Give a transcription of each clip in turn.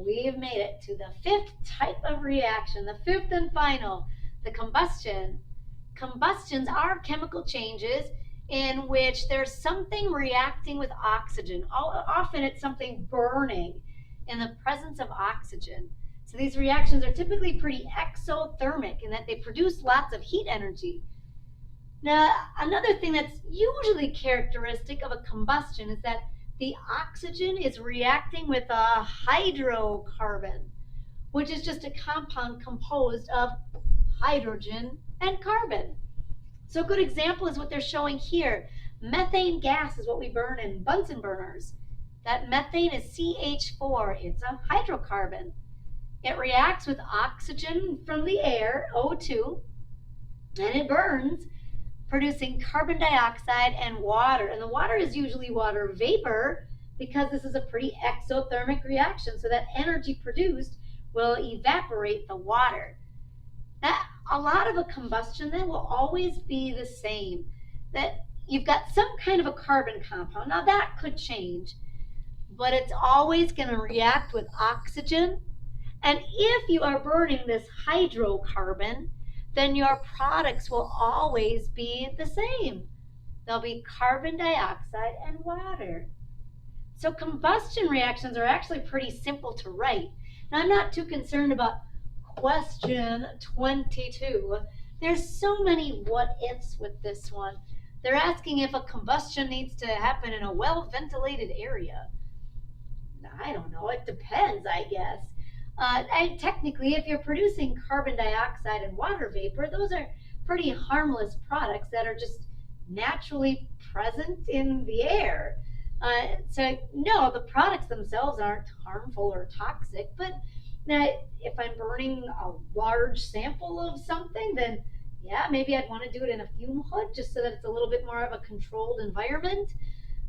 we've made it to the fifth type of reaction, the fifth and final, the combustion. Combustions are chemical changes in which there's something reacting with oxygen. Often it's something burning in the presence of oxygen. So these reactions are typically pretty exothermic in that they produce lots of heat energy. Now, another thing that's usually characteristic of a combustion is that the oxygen is reacting with a hydrocarbon, which is just a compound composed of hydrogen and carbon. So a good example is what they're showing here. Methane gas is what we burn in Bunsen burners. That methane is CH4. It's a hydrocarbon. It reacts with oxygen from the air, O2, and it burns, producing carbon dioxide and water. And the water is usually water vapor because this is a pretty exothermic reaction. So that energy produced will evaporate the water. Now, a lot of a combustion then will always be the same. That you've got some kind of a carbon compound. Now that could change, but it's always going to react with oxygen. And if you are burning this hydrocarbon, then your products will always be the same. They'll be carbon dioxide and water. So combustion reactions are actually pretty simple to write. Now, I'm not too concerned about question 22. There's so many what ifs with this one. They're asking if a combustion needs to happen in a well-ventilated area. I don't know, it depends, I guess. And technically, if you're producing carbon dioxide and water vapor, those are pretty harmless products that are just naturally present in the air. So no, the products themselves aren't harmful or toxic, but now if I'm burning a large sample of something, then yeah, maybe I'd want to do it in a fume hood just so that it's a little bit more of a controlled environment.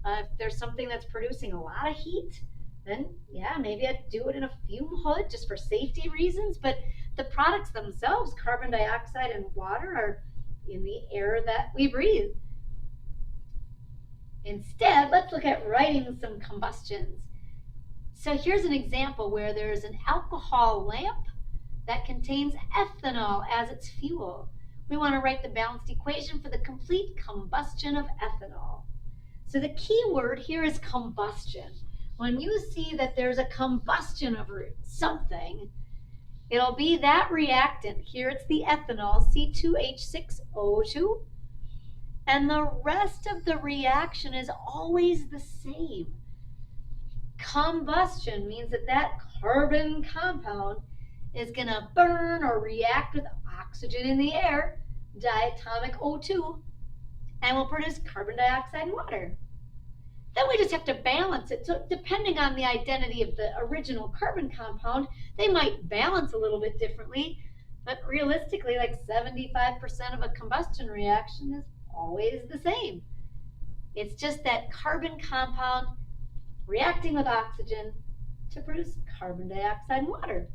If there's something that's producing a lot of heat, then yeah, maybe I'd do it in a fume hood just for safety reasons. But the products themselves, carbon dioxide and water, are in the air that we breathe. Instead, let's look at writing some combustions. So here's an example where there's an alcohol lamp that contains ethanol as its fuel. We want to write the balanced equation for the complete combustion of ethanol. So the key word here is combustion. When you see that there's a combustion of something, it'll be that reactant. Here it's the ethanol, C2H6O2. And the rest of the reaction is always the same. Combustion means that that carbon compound is going to burn or react with oxygen in the air, diatomic O2, and will produce carbon dioxide and water. Then we just have to balance it. So depending on the identity of the original carbon compound, they might balance a little bit differently, but realistically, like 75% of a combustion reaction is always the same. It's just that carbon compound reacting with oxygen to produce carbon dioxide and water.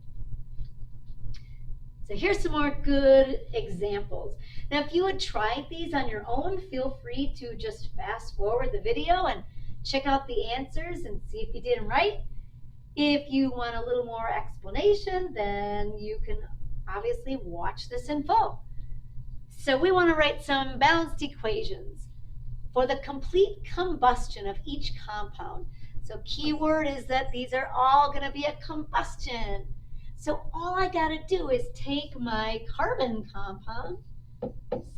So here's some more good examples. Now, if you had tried these on your own, feel free to just fast forward the video and check out the answers and see if you did them right. If you want a little more explanation, then you can obviously watch this in full. So we want to write some balanced equations for the complete combustion of each compound. So keyword is that these are all going to be a combustion. So all I got to do is take my carbon compound,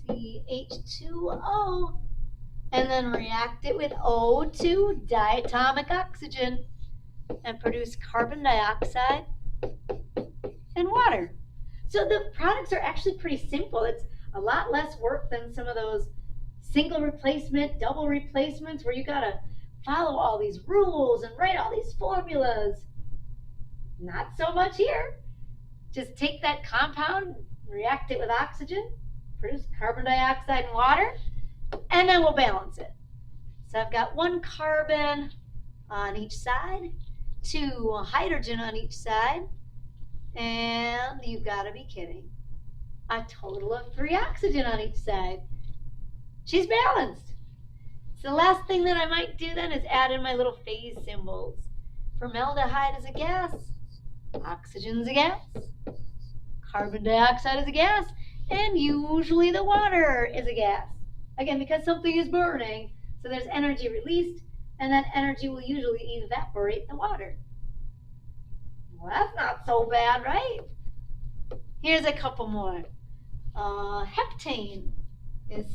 CH2O, and then react it with O2, diatomic oxygen, and produce carbon dioxide and water. So the products are actually pretty simple. It's a lot less work than some of those single replacement, double replacements where you got to follow all these rules and write all these formulas. Not so much here. Just take that compound, react it with oxygen, produce carbon dioxide and water, and then we'll balance it. So I've got one carbon on each side, two hydrogen on each side, and you've got to be kidding. A total of 3 oxygen on each side. She's balanced. So the last thing that I might do then is add in my little phase symbols. Formaldehyde is a gas, Oxygen's a gas. Carbon dioxide is a gas. And usually the water is a gas. Again, because something is burning, so there's energy released, and that energy will usually evaporate the water. Well, that's not so bad, right? Here's a couple more. Heptane is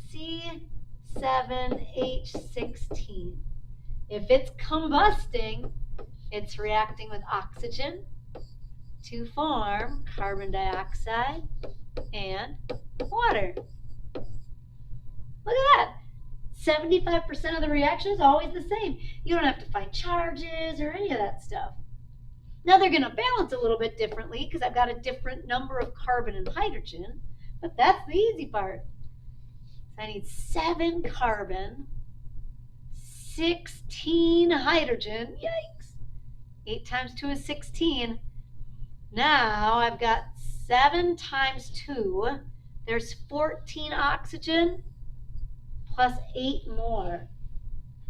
C7H16. If it's combusting, it's reacting with oxygen to form carbon dioxide and water. Look at that. 75% of the reaction is always the same. You don't have to find charges or any of that stuff. Now they're going to balance a little bit differently because I've got a different number of carbon and hydrogen, but that's the easy part. So I need 7 carbon, 16 hydrogen. Yikes. 8 times 2 is 16. Now I've got 7 times 2. There's 14 oxygen plus 8 more.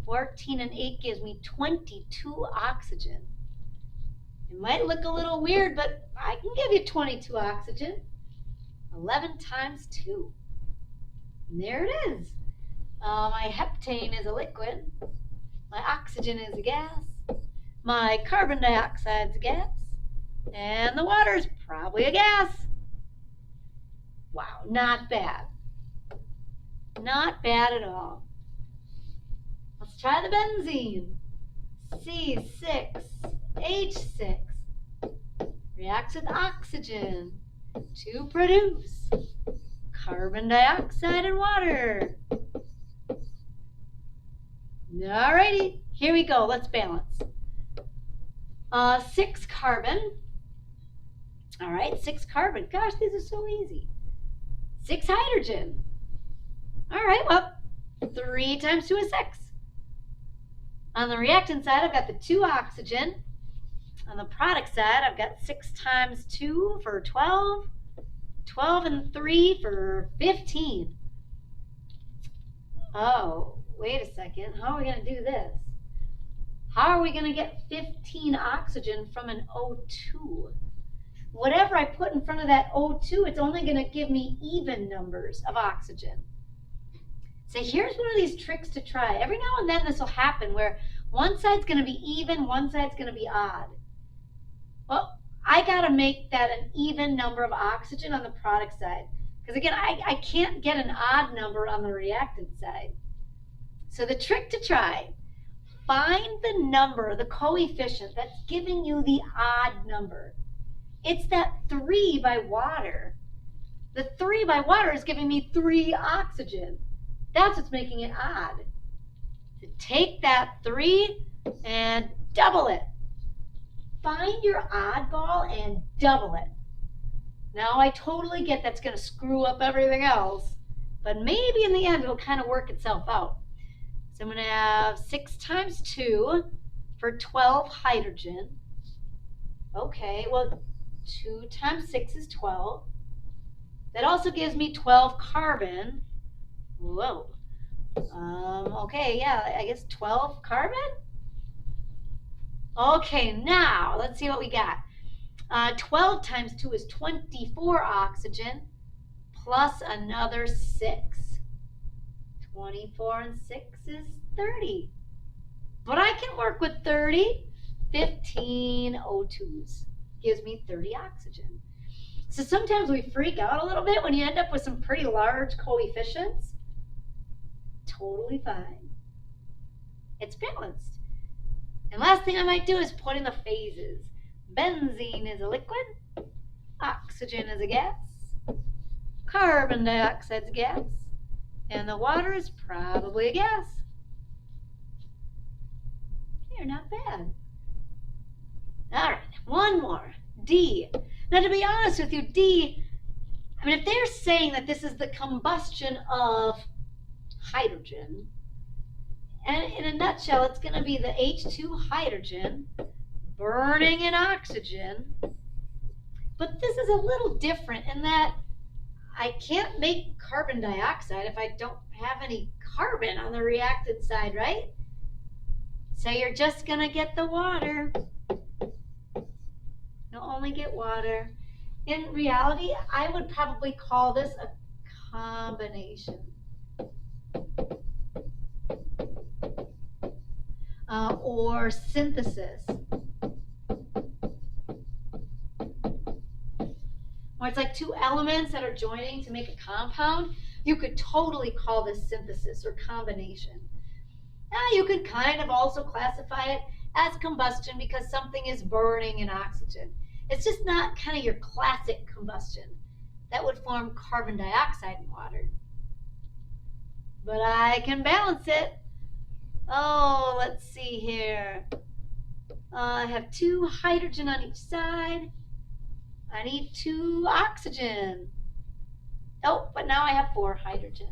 14 and 8 gives me 22 oxygen. It might look a little weird, but I can give you 22 oxygen. 11 times 2. And there it is. My heptane is a liquid. My oxygen is a gas. My carbon dioxide is a gas. And the water is probably a gas. Wow, not bad. Not bad at all. Let's try the benzene. C6H6 reacts with oxygen to produce carbon dioxide and water. Alrighty, here we go. Let's balance. 6 carbon. All right, 6 carbon. Gosh, these are so easy. 6 hydrogen. All right, well, 3 times 2 is 6. On the reactant side, I've got the 2 oxygen. On the product side, I've got 6 times 2 for 12. 12 and 3 for 15. Oh, wait a second. How are we going to do this? How are we going to get 15 oxygen from an O2? Whatever I put in front of that O2, it's only going to give me even numbers of oxygen. So here's one of these tricks to try. Every now and then this will happen where one side's going to be even, one side's going to be odd. Well, I got to make that an even number of oxygen on the product side. Because again, I can't get an odd number on the reactant side. So the trick to try, find the number, the coefficient that's giving you the odd number. It's that 3 by water. The 3 by water is giving me 3 oxygen. That's what's making it odd. So take that 3 and double it. Find your oddball and double it. Now I totally get that's going to screw up everything else, but maybe in the end it'll kind of work itself out. So I'm going to have 6 times 2 for 12 hydrogen. Okay, well, 2 times 6 is 12. That also gives me 12 carbon. Whoa. Okay, yeah, I guess 12 carbon? Okay, now let's see what we got. 12 times 2 is 24 oxygen plus another 6. 24 and 6 is 30. But I can work with 30. 15 O2s gives me 30 oxygen. So sometimes we freak out a little bit when you end up with some pretty large coefficients. Totally fine. It's balanced. And last thing I might do is put in the phases. Benzene is a liquid. Oxygen is a gas. Carbon dioxide is a gas. And the water is probably a gas. They're not bad. All right, one more. D. Now, to be honest with you, D, I mean, if they're saying that this is the combustion of hydrogen, and in a nutshell, it's going to be the H2 hydrogen burning in oxygen. But this is a little different in that I can't make carbon dioxide if I don't have any carbon on the reactant side, right? So you're just going to get the water. You'll only I get water. In reality, I would probably call this a combination. Or synthesis. Or it's like two elements that are joining to make a compound. You could totally call this synthesis or combination. Now, you could kind of also classify it as combustion because something is burning in oxygen. It's just not kind of your classic combustion that would form carbon dioxide in water. But I can balance it. Oh, let's see here. I have 2 hydrogen on each side. I need 2 oxygen. Oh, but now I have 4 hydrogen.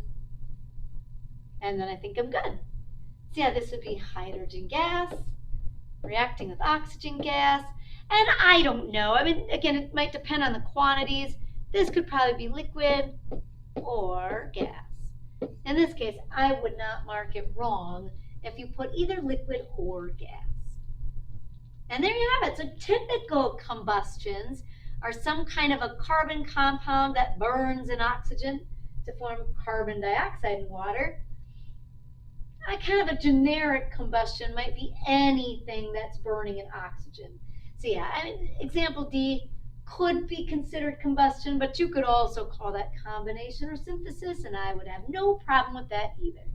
And then I think I'm good. So yeah, this would be hydrogen gas reacting with oxygen gas. And I don't know. I mean, again, it might depend on the quantities. This could probably be liquid or gas. In this case, I would not mark it wrong if you put either liquid or gas. And there you have it. So typical combustions are some kind of a carbon compound that burns in oxygen to form carbon dioxide in water. A kind of a generic combustion might be anything that's burning in oxygen. So yeah, I mean, example D could be considered combustion, but you could also call that combination or synthesis, and I would have no problem with that either.